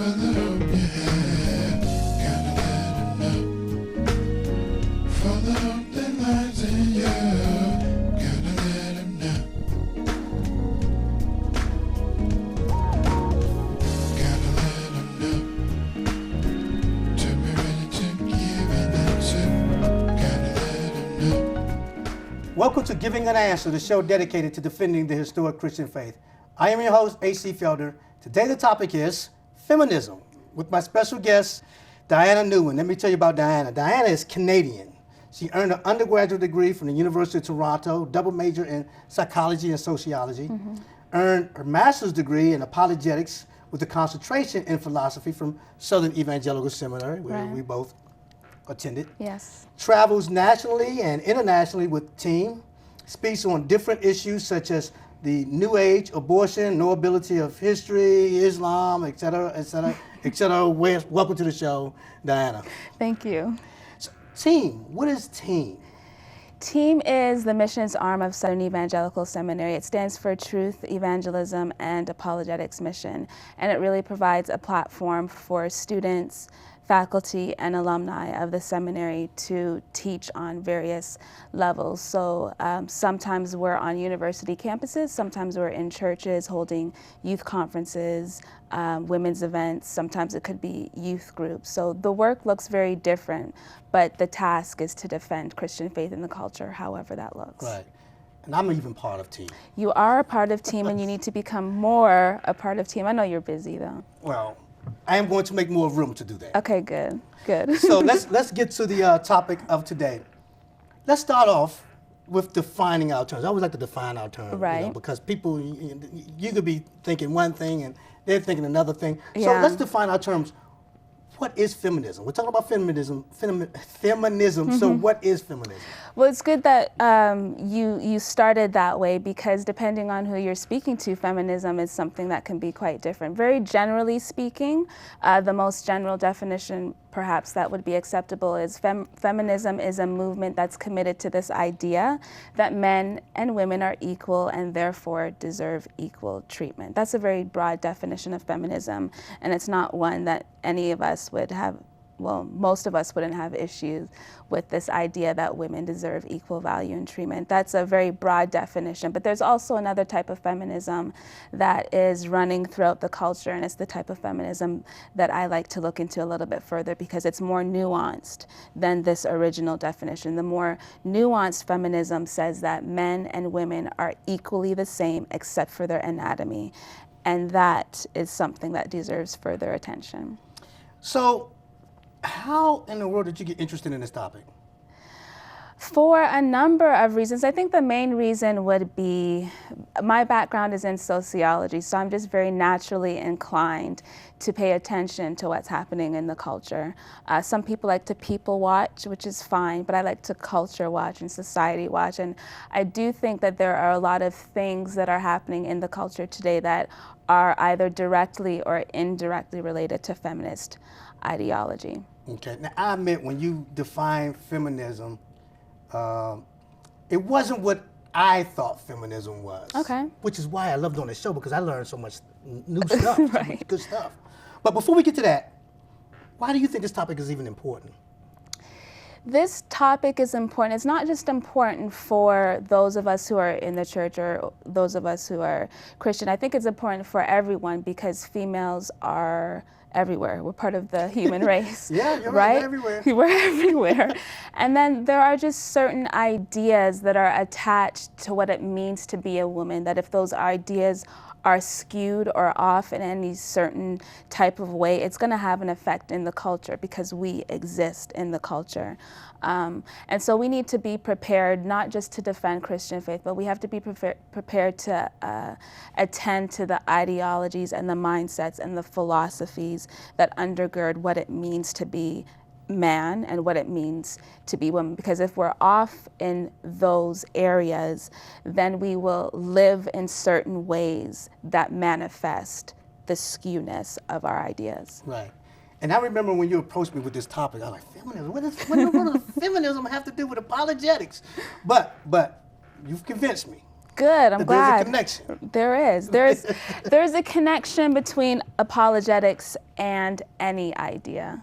Welcome to Giving an Answer, the show dedicated to defending the historic Christian faith. I am your host, A.C. Felder. Today the topic is feminism, with my special guest, Dianna Newman. Let me tell you about Dianna. Dianna is Canadian. She earned an undergraduate degree from the University of Toronto, double major in psychology and sociology, earned her master's degree in apologetics with a concentration in philosophy from Southern Evangelical Seminary, where we both attended. Yes. Travels nationally and internationally with team, speaks on different issues such as the New Age, abortion, knowability of history, Islam, etc., etc., etc. Welcome to the show, Dianna. Thank you. So, team, what is team? TEAM is the missions arm of Southern Evangelical Seminary. It stands for Truth, Evangelism, and Apologetics Mission, and it really provides a platform for students, faculty, and alumni of the seminary to teach on various levels. So sometimes we're on university campuses, sometimes we're in churches holding youth conferences, women's events, sometimes it could be youth groups. So the work looks very different, but the task is to defend Christian faith in the culture, however that looks. Right. And I'm even part of team. You are a part of team, and you need to become more a part of team. I know you're busy though. Well, I am going to make more room to do that. Okay, good, good. So let's get to the topic of today. Let's start off with defining our terms. I always like to define our terms, Right. Because people, you could be thinking one thing and they're thinking another thing. So Yeah. let's define our terms. What is feminism? We're talking about feminism. So what is feminism? Well, it's good that you started that way, because depending on who you're speaking to, feminism is something that can be quite different. Very generally speaking, the most general definition perhaps that would be acceptable is feminism is a movement that's committed to this idea that men and women are equal and therefore deserve equal treatment. That's a very broad definition of feminism, and it's not one that any of us would have, well, most of us wouldn't have issues with this idea that women deserve equal value and treatment. That's a very broad definition, but there's also another type of feminism that is running throughout the culture, and it's the type of feminism that I like to look into a little bit further because it's more nuanced than this original definition. The more nuanced feminism says that men and women are equally the same except for their anatomy, and that is something that deserves further attention. So, how in the world did you get interested in this topic? For a number of reasons. I think the main reason would be my background is in sociology, so I'm just very naturally inclined to pay attention to what's happening in the culture. Some people like to people watch, which is fine, but I like to culture watch and society watch. And I do think that there are a lot of things that are happening in the culture today that are either directly or indirectly related to feminist ideology. Okay. Now, I admit when you define feminism, it wasn't what I thought feminism was. Okay. Which is why I loved on the show, because I learned so much new stuff, Right. so much good stuff. But before we get to that, why do you think this topic is even important? This topic is important. It's not just important for those of us who are in the church or those of us who are Christian. I think it's important for everyone because females are everywhere. We're part of the human race. Yeah, you're right? We're everywhere. We're everywhere. And then there are just certain ideas that are attached to what it means to be a woman, that if those ideas are skewed or off in any certain type of way, it's going to have an effect in the culture because we exist in the culture. And so we need to be prepared not just to defend Christian faith, but we have to be prepared to attend to the ideologies and the mindsets and the philosophies that undergird what it means to be man and what it means to be woman. Because if we're off in those areas, then we will live in certain ways that manifest the skewness of our ideas. Right. And I remember when you approached me with this topic, I was like, feminism? What does feminism have to do with apologetics? But you've convinced me. Good, I'm glad. There's a connection. There is. There's a connection between apologetics and any idea.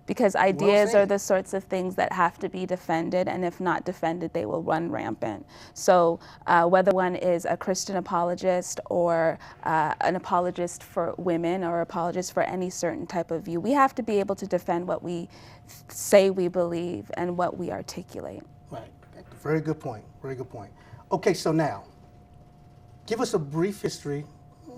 Because ideas are the sorts of things that have to be defended, and if not defended, they will run rampant. So whether one is a Christian apologist or an apologist for women or apologist for any certain type of view, we have to be able to defend what we say we believe and what we articulate. Right. Very good point. Very good point. Okay, so now, give us a brief history.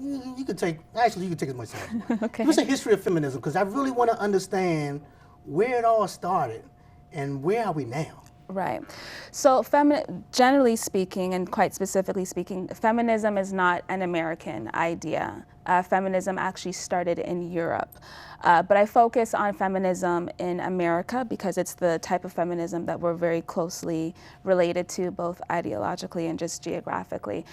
You can take as much time. Okay. Give us a history of feminism, because I really want to understand where it all started and where are we now? Right. So generally speaking, and quite specifically speaking, feminism is not an American idea. Feminism actually started in Europe. But I focus on feminism in America because it's the type of feminism that we're very closely related to, both ideologically and just geographically.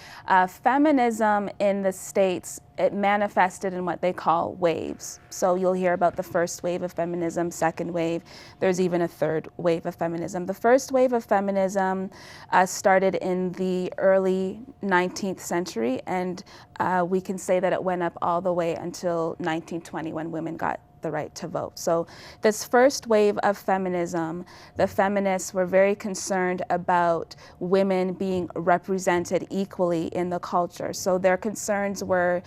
Feminism in the States, it manifested in what they call waves. So you'll hear about the first wave of feminism, second wave, there's even a third wave of feminism. The first wave of feminism started in the early 19th century, and we can say that it went up all the way until 1920 when women got the right to vote. So this first wave of feminism, the feminists were very concerned about women being represented equally in the culture. So their concerns were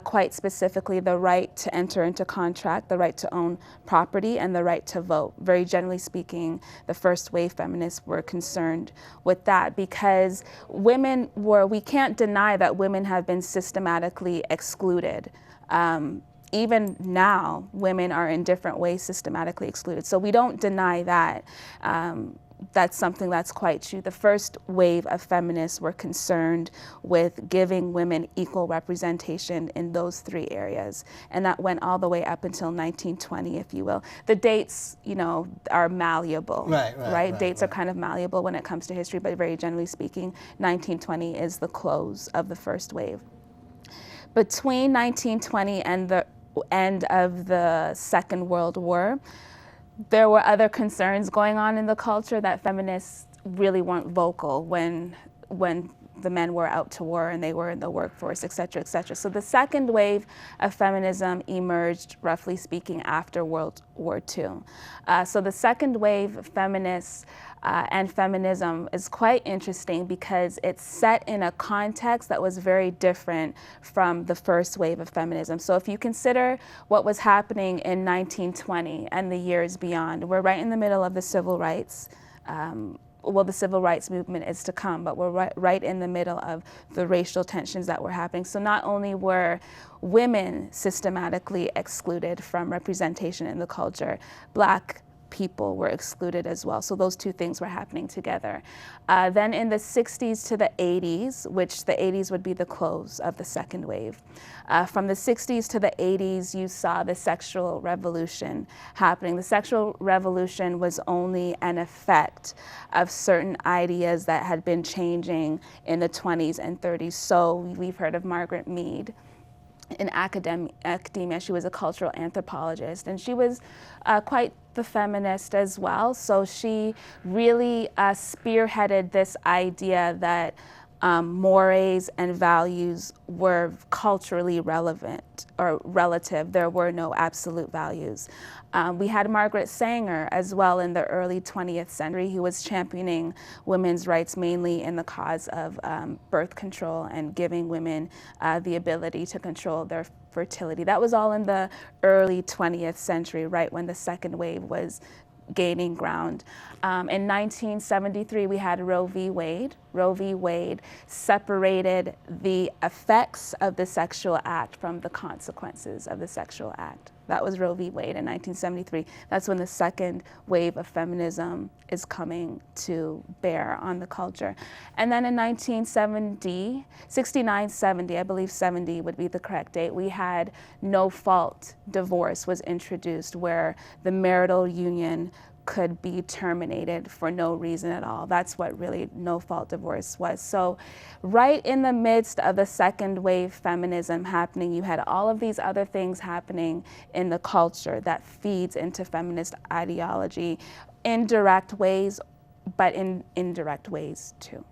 quite specifically the right to enter into contract, the right to own property, and the right to vote. Very generally speaking, the first wave feminists were concerned with that because we can't deny that women have been systematically excluded. Even now, women are in different ways systematically excluded. So we don't deny that. That's something that's quite true. The first wave of feminists were concerned with giving women equal representation in those three areas. And that went all the way up until 1920, if you will. The dates, are malleable. Right? Dates are kind of malleable when it comes to history, but very generally speaking, 1920 is the close of the first wave. Between 1920 and the end of the Second World War, there were other concerns going on in the culture that feminists really weren't vocal when the men were out to war and they were in the workforce, et cetera, et cetera. So the second wave of feminism emerged, roughly speaking, after World War II. So the second wave of feminists and feminism is quite interesting because it's set in a context that was very different from the first wave of feminism. So if you consider what was happening in 1920 and the years beyond, we're right in the middle of the civil rights. The civil rights movement is to come, but we're right in the middle of the racial tensions that were happening. So not only were women systematically excluded from representation in the culture, Black people were excluded as well. So those two things were happening together. Then in the 60s to the 80s, which the 80s would be the close of the second wave, from the 60s to the 80s, you saw the sexual revolution happening. The sexual revolution was only an effect of certain ideas that had been changing in the 20s and 30s. So we've heard of Margaret Mead. In academia, she was a cultural anthropologist, and she was quite the feminist as well. So she really spearheaded this idea that mores and values were culturally relevant or relative. There were no absolute values. We had Margaret Sanger as well in the early 20th century, who was championing women's rights mainly in the cause of birth control and giving women the ability to control their fertility. That was all in the early 20th century, right when the second wave was gaining ground. In 1973, we had Roe v. Wade. Roe v. Wade separated the effects of the sexual act from the consequences of the sexual act. That was Roe v. Wade in 1973. That's when the second wave of feminism is coming to bear on the culture. And then in 1969-70, I believe 70 would be the correct date, we had no-fault divorce was introduced, where the marital union could be terminated for no reason at all. That's what really no-fault divorce was. So right in the midst of the second wave feminism happening, you had all of these other things happening in the culture that feeds into feminist ideology in direct ways, but in indirect ways too.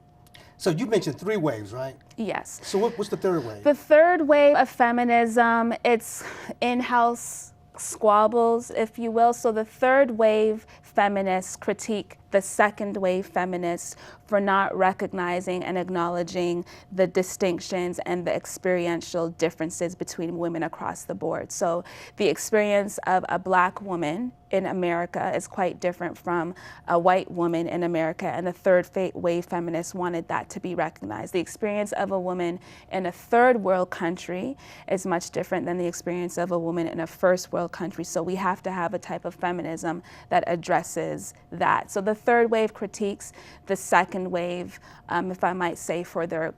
So you mentioned 3 waves, right? Yes. So what's the 3rd wave? The 3rd wave of feminism, it's in-house squabbles, if you will. So the 3rd wave feminists critique the 2nd wave feminists for not recognizing and acknowledging the distinctions and the experiential differences between women across the board. So the experience of a Black woman in America is quite different from a white woman in America, and the 3rd wave feminists wanted that to be recognized. The experience of a woman in a 3rd world country is much different than the experience of a woman in a 1st world country. So we have to have a type of feminism that addresses that. So the 3rd wave critiques the 2nd wave, if I might say, for their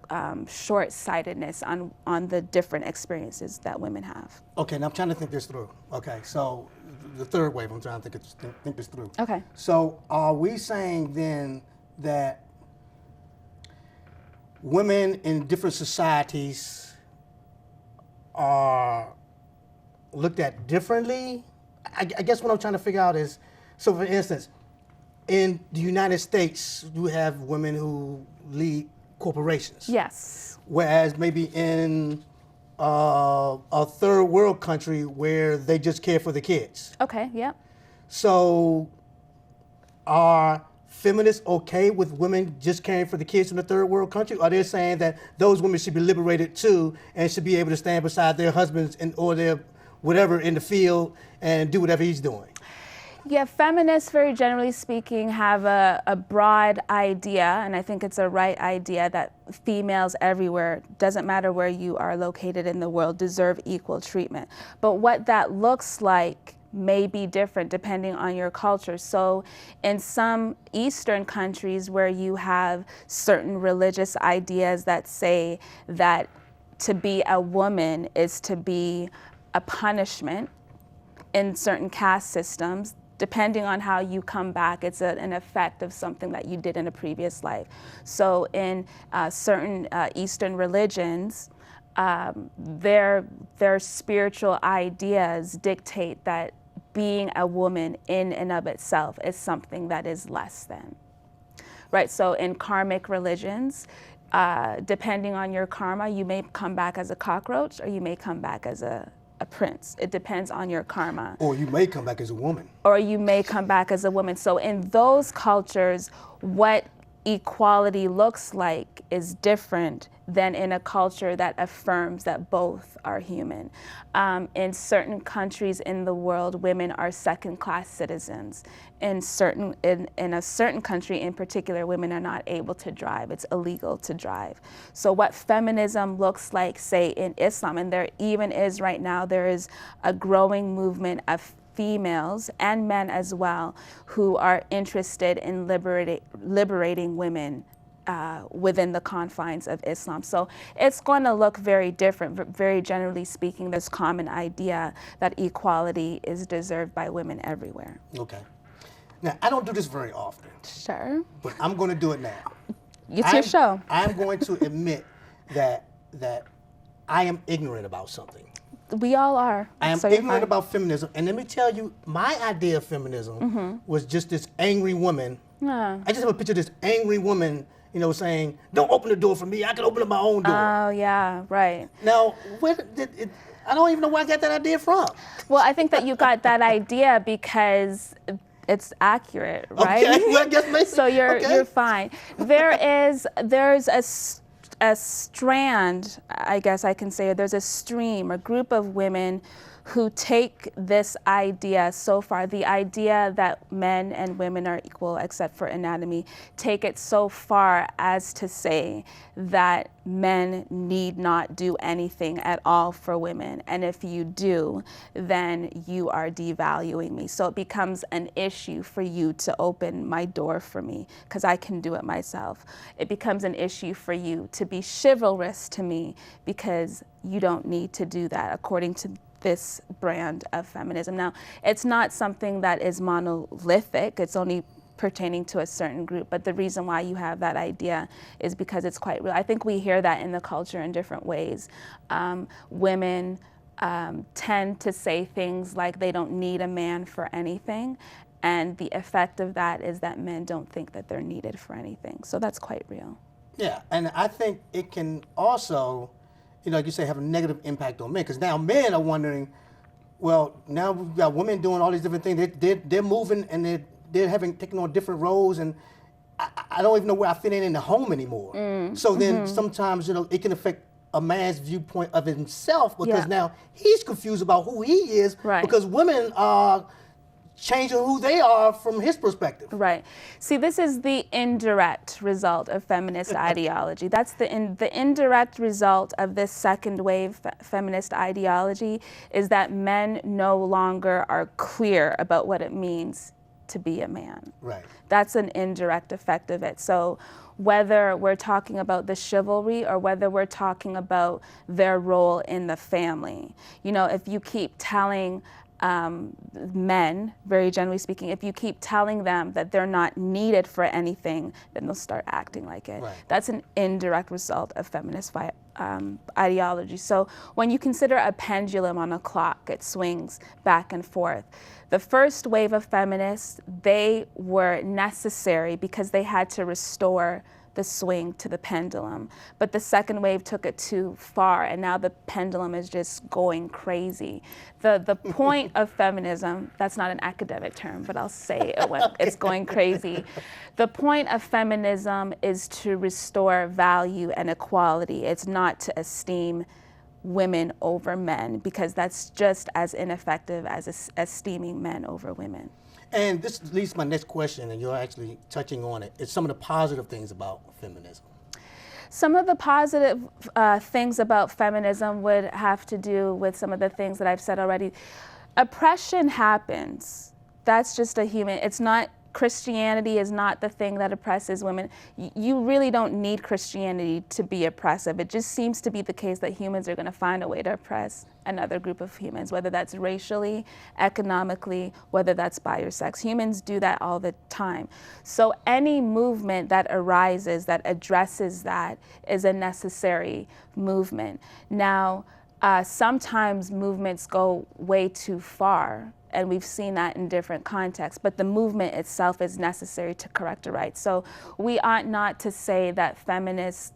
short-sightedness on the different experiences that women have. Okay, now I'm trying to think this through. Okay, so the 3rd wave, I'm trying to think this through. Okay. So are we saying then that women in different societies are looked at differently? I guess what I'm trying to figure out is, so for instance, in the United States, you have women who lead corporations. Yes. Whereas maybe in a 3rd world country where they just care for the kids. Okay, yep. So are feminists okay with women just caring for the kids in a 3rd world country? Are they saying that those women should be liberated too and should be able to stand beside their husbands or their whatever in the field and do whatever he's doing? Yeah, feminists, very generally speaking, have a broad idea, and I think it's a right idea, that females everywhere, doesn't matter where you are located in the world, deserve equal treatment. But what that looks like may be different depending on your culture. So in some Eastern countries where you have certain religious ideas that say that to be a woman is to be a punishment in certain caste systems, depending on how you come back, it's an effect of something that you did in a previous life. So in certain Eastern religions, their spiritual ideas dictate that being a woman in and of itself is something that is less than. Right, so in karmic religions, depending on your karma, you may come back as a cockroach or you may come back as a prince. It depends on your karma. Or you may come back as a woman. Or you may come back as a woman. So in those cultures, what equality looks like is different than in a culture that affirms that both are human. In certain countries in the world, women are second-class citizens. In a certain country in particular, women are not able to drive. It's illegal to drive. So what feminism looks like, say, in Islam, and there even is right now, there is a growing movement of females and men as well who are interested in liberating women within the confines of Islam. So it's going to look very different. Very generally speaking, this common idea that equality is deserved by women everywhere. Okay. Now, I don't do this very often. Sure. But I'm going to do it now. It's your show. I'm going to admit that I am ignorant about something. We all are. I am ignorant about feminism. And let me tell you, my idea of feminism was just this angry woman. I just have a picture of this angry woman, saying, don't open the door for me. I can open up my own door. Oh, yeah, right. Now, I don't even know where I got that idea from. Well, I think that you got that idea because it's accurate, right? Okay, well, I guess maybe. So you're fine. There's a strand, I guess I can say, there's a stream, a group of women who take this idea so far, the idea that men and women are equal except for anatomy, take it so far as to say that men need not do anything at all for women. And if you do, then you are devaluing me. So it becomes an issue for you to open my door for me because I can do it myself. It becomes an issue for you to be chivalrous to me because you don't need to do that according to this brand of feminism. Now, it's not something that is monolithic. It's only pertaining to a certain group. But the reason why you have that idea is because it's quite real. I think we hear that in the culture in different ways. Women tend to say things like they don't need a man for anything. And the effect of that is that men don't think that they're needed for anything. So that's quite real. Yeah, and I think it can also, like you say, have a negative impact on men, because now men are wondering, well, now we've got women doing all these different things. They're moving and they're taking on different roles, and I don't even know where I fit in the home anymore. So then sometimes it can affect a man's viewpoint of himself, because now he's confused about who he is, because women are changing who they are from his perspective. Right. See, this is the indirect result of feminist ideology. That's the indirect result of this second wave feminist ideology, is that men no longer are clear about what it means to be a man. Right. That's an indirect effect of it. So whether we're talking about the chivalry or whether we're talking about their role in the family, if you keep telling men, very generally speaking, if you keep telling them that they're not needed for anything, then they'll start acting like it. Right. That's an indirect result of feminist ideology. So when you consider a pendulum on a clock, it swings back and forth. The first wave of feminists, they were necessary because they had to restore the swing to the pendulum. But the second wave took it too far, and now the pendulum is just going crazy. The point of feminism, that's not an academic term, but I'll say it's going crazy. The point of feminism is to restore value and equality. It's not to esteem women over men, because that's just as ineffective as esteeming men over women. And this leads to my next question, and you're actually touching on it. It's some of the positive things about feminism. Some of the positive things about feminism would have to do with some of the things that I've said already. Oppression happens. That's just a human. It's not, Christianity is not the thing that oppresses women. You really don't need Christianity to be oppressive. It just seems to be the case that humans are going to find a way to oppress another group of humans, whether that's racially, economically, whether that's by your sex. Humans do that all the time. So any movement that arises that addresses that is a necessary movement. Now, sometimes movements go way too far, and we've seen that in different contexts, but the movement itself is necessary to correct a right. So we ought not to say that feminism,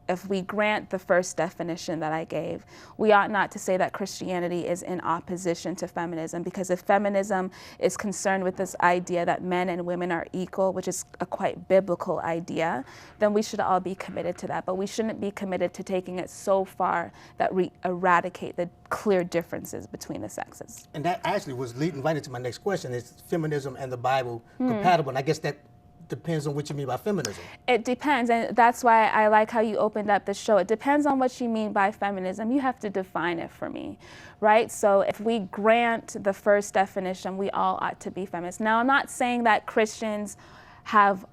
if we grant the first definition that I gave, we ought not to say that Christianity is in opposition to feminism, because if feminism is concerned with this idea that men and women are equal, which is a quite biblical idea, then we should all be committed to that. But we shouldn't be committed to taking it so far that we eradicate the clear differences between the sexes. And that actually was leading right into my next question: is feminism and the Bible compatible? And I guess that depends on what you mean by feminism. It depends, and that's why I like how you opened up the show. It depends on what you mean by feminism. You have to define it for me, right? So if we grant the first definition, we all ought to be feminists. Now, I'm not saying that Christians have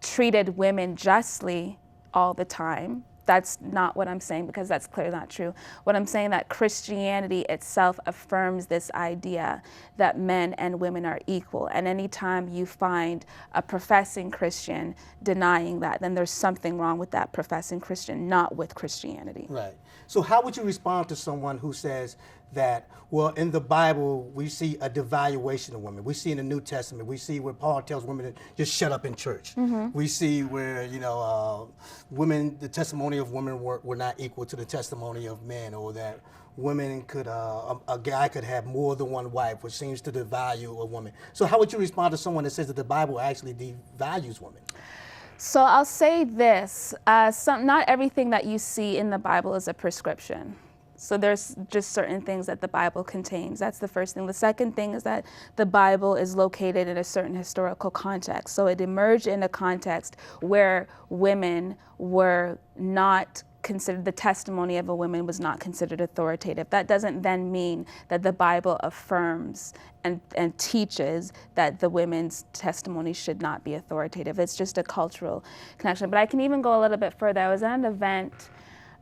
treated women justly all the time. That's not what I'm saying, because that's clearly not true. What I'm saying, that Christianity itself affirms this idea that men and women are equal. And anytime you find a professing Christian denying that, then there's something wrong with that professing Christian, not with Christianity. Right. So how would you respond to someone who says that, well, in the Bible, we see a devaluation of women. We see in the New Testament, we see where Paul tells women to just shut up in church. We see where, women, the testimony of women were not equal to the testimony of men, or that women could, a guy could have more than one wife, which seems to devalue a woman. So how would you respond to someone that says that the Bible actually devalues women? So I'll say this, not everything that you see in the Bible is a prescription. So there's just certain things that the Bible contains. That's the first thing. The second thing is that the Bible is located in a certain historical context. So it emerged in a context where women were not considered, the testimony of a woman was not considered authoritative. That doesn't then mean that the Bible affirms and teaches that the women's testimony should not be authoritative. It's just a cultural connection. But I can even go a little bit further. I was at an event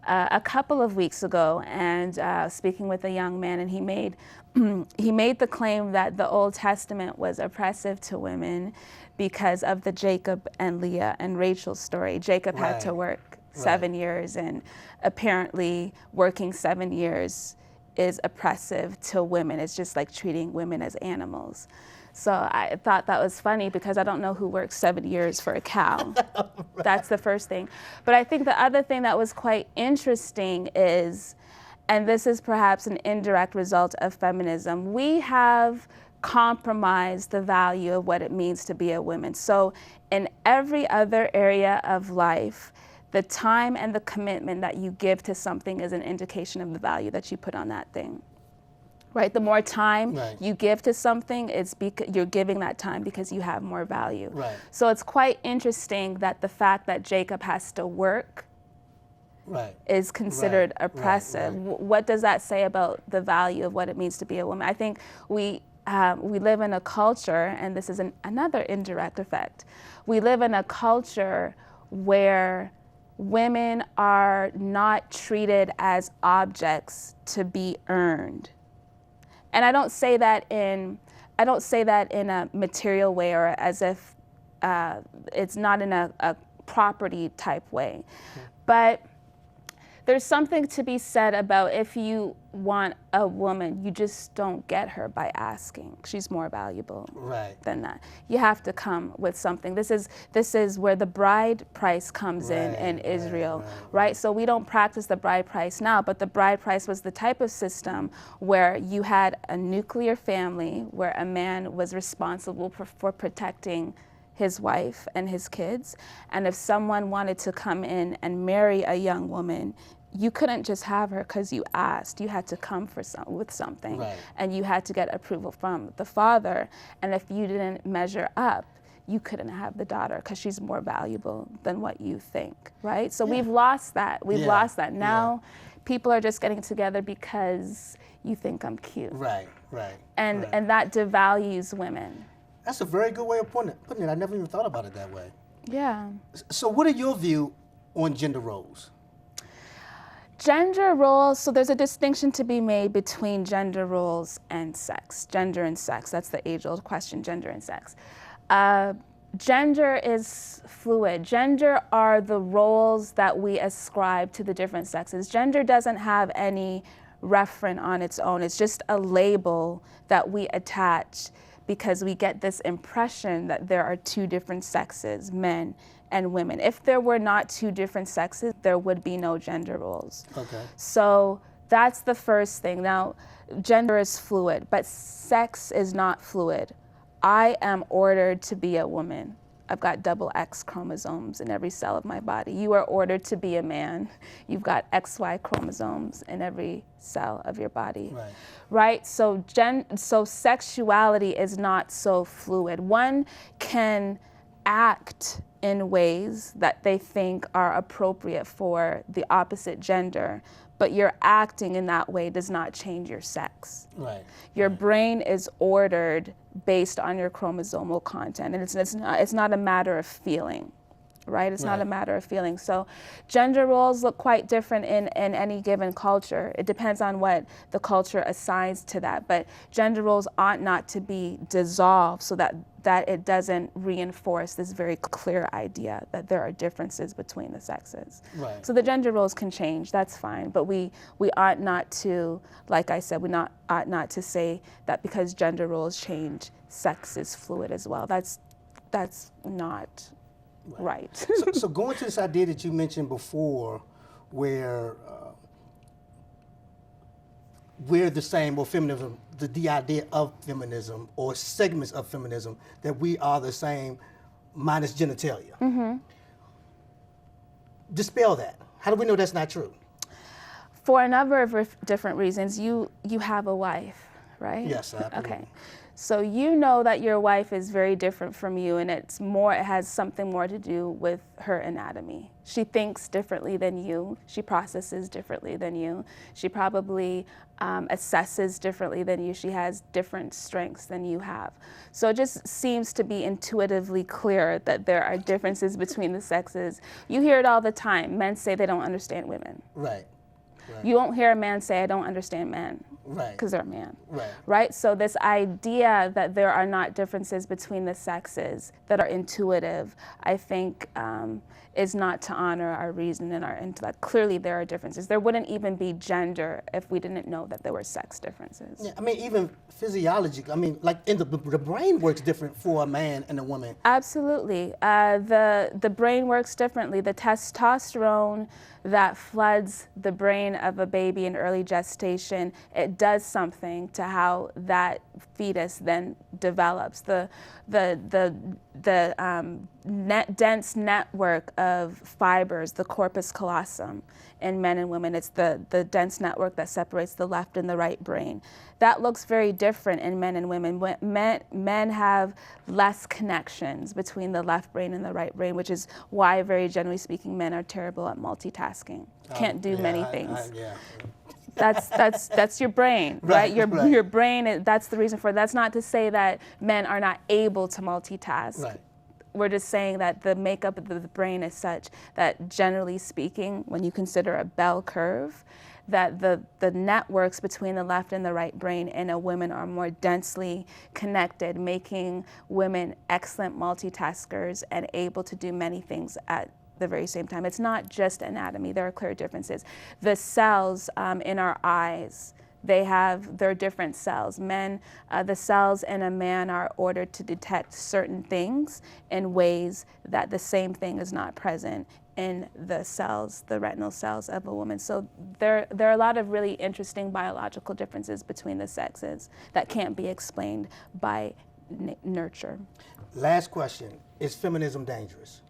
a couple of weeks ago, and speaking with a young man, and he made the claim that the Old Testament was oppressive to women because of the Jacob and Leah and Rachel story. Jacob had to work 7 years, and apparently working 7 years is oppressive to women. It's just like treating women as animals. So I thought that was funny because I don't know who works 7 years for a cow. Right. That's the first thing. But I think the other thing that was quite interesting is, and this is perhaps an indirect result of feminism, we have compromised the value of what it means to be a woman. So in every other area of life, the time and the commitment that you give to something is an indication of the value that you put on that thing. Right? The more time you give to something, it's because you're giving that time because you have more value. Right. So it's quite interesting that the fact that Jacob has to work is considered oppressive. What does that say about the value of what it means to be a woman? I think we live in a culture, and this is another indirect effect. We live in a culture where women are not treated as objects to be earned. And I don't say that in a material way or as if it's not in a property type way. But there's something to be said about if you want a woman, you just don't get her by asking. She's more valuable than that. You have to come with something. This is where the bride price comes in Israel, right? So we don't practice the bride price now, but the bride price was the type of system where you had a nuclear family where a man was responsible for protecting his wife and his kids. And if someone wanted to come in and marry a young woman, you couldn't just have her because you asked. You had to come with something. And you had to get approval from the father. And if you didn't measure up, you couldn't have the daughter because she's more valuable than what you think, right? So we've lost that. We've lost that. Now people are just getting together because you think I'm cute. And that devalues women. That's a very good way of putting it. I never even thought about it that way. Yeah. So what are your view on gender roles? Gender roles, so there's a distinction to be made between gender roles and sex. Gender and sex, that's the age-old question, gender and sex. Gender is fluid. Gender are the roles that we ascribe to the different sexes. Gender doesn't have any referent on its own. It's just a label that we attach because we get this impression that there are two different sexes, men and women. If there were not two different sexes, there would be no gender roles. So that's the first thing. Now, gender is fluid, but sex is not fluid. I am ordered to be a woman. I've got double X chromosomes in every cell of my body. You are ordered to be a man. You've got XY chromosomes in every cell of your body. Right? So sexuality is not so fluid. One can act in ways that they think are appropriate for the opposite gender, but your acting in that way does not change your sex. Your brain is ordered based on your chromosomal content, and it's not a matter of feeling, right? It's not a matter of feeling. So gender roles look quite different in any given culture. It depends on what the culture assigns to that, but gender roles ought not to be dissolved so that it doesn't reinforce this very clear idea that there are differences between the sexes. So the gender roles can change, that's fine, but we ought not to, like I said, ought not to say that because gender roles change, sex is fluid as well. That's not right. So going to this idea that you mentioned before, where we're the same, or feminism, the idea of feminism, or segments of feminism, that we are the same minus genitalia. Dispel that. How do we know that's not true? For a number of different reasons. You have a wife, right? Yes, absolutely. Okay. So you know that your wife is very different from you, and it has something more to do with her anatomy. She thinks differently than you. She processes differently than you. She probably assesses differently than you. She has different strengths than you have. So it just seems to be intuitively clear that there are differences between the sexes. You hear it all the time. Men say they don't understand women. You won't hear a man say, I don't understand men. Right. because they're a man. Right. Right? So this idea that there are not differences between the sexes that are intuitive, I think is not to honor our reason and our intellect. Clearly there are differences. There wouldn't even be gender if we didn't know that there were sex differences. Yeah, I mean, even physiology, I mean, like in the brain works different for a man and a woman. Absolutely. The brain works differently. The testosterone that floods the brain of a baby in early gestation, it does something to how that fetus then develops. The dense network of fibers, the corpus callosum in men and women, it's the dense network that separates the left and the right brain. That looks very different in men and women. Men have less connections between the left brain and the right brain, which is why, very generally speaking, men are terrible at multitasking. Can't do many things. That's your brain, right? Your brain, that's the reason for it. That's not to say that men are not able to multitask. Right. We're just saying that the makeup of the brain is such that, generally speaking, when you consider a bell curve, that the networks between the left and the right brain in a woman are more densely connected, making women excellent multitaskers and able to do many things at the very same time. It's not just anatomy. There are clear differences. The cells in our eyes, they're different cells. The cells in a man are ordered to detect certain things in ways that the same thing is not present in the retinal cells of a woman. So there are a lot of really interesting biological differences between the sexes that can't be explained by nurture. Last question, is feminism dangerous?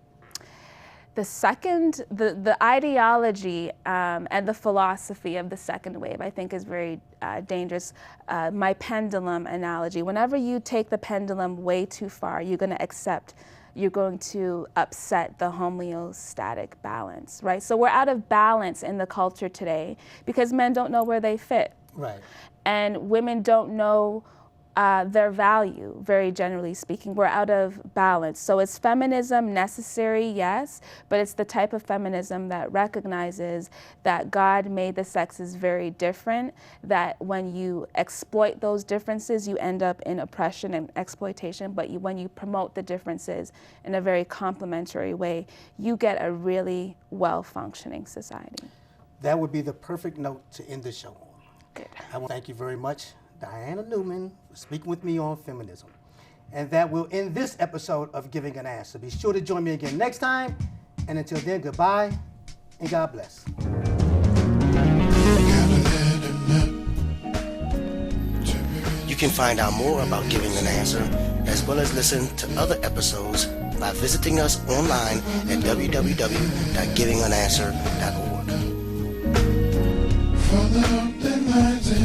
The ideology and the philosophy of the second wave, I think, is very dangerous. My pendulum analogy, whenever you take the pendulum way too far, you're going to upset the homeostatic balance, right? So we're out of balance in the culture today because men don't know where they fit. Right. And women don't know their value, very generally speaking. We're out of balance. So is feminism necessary? Yes, but it's the type of feminism that recognizes that God made the sexes very different, that when you exploit those differences, you end up in oppression and exploitation, but when you promote the differences in a very complementary way, you get a really well-functioning society. That would be the perfect note to end the show on. Good. I want to thank you very much, Dianna Newman, for speaking with me on feminism. And that will end this episode of Giving an Answer. Be sure to join me again next time. And until then, goodbye and God bless. You can find out more about Giving an Answer, as well as listen to other episodes by visiting us online at www.givingananswer.org. Father, the night in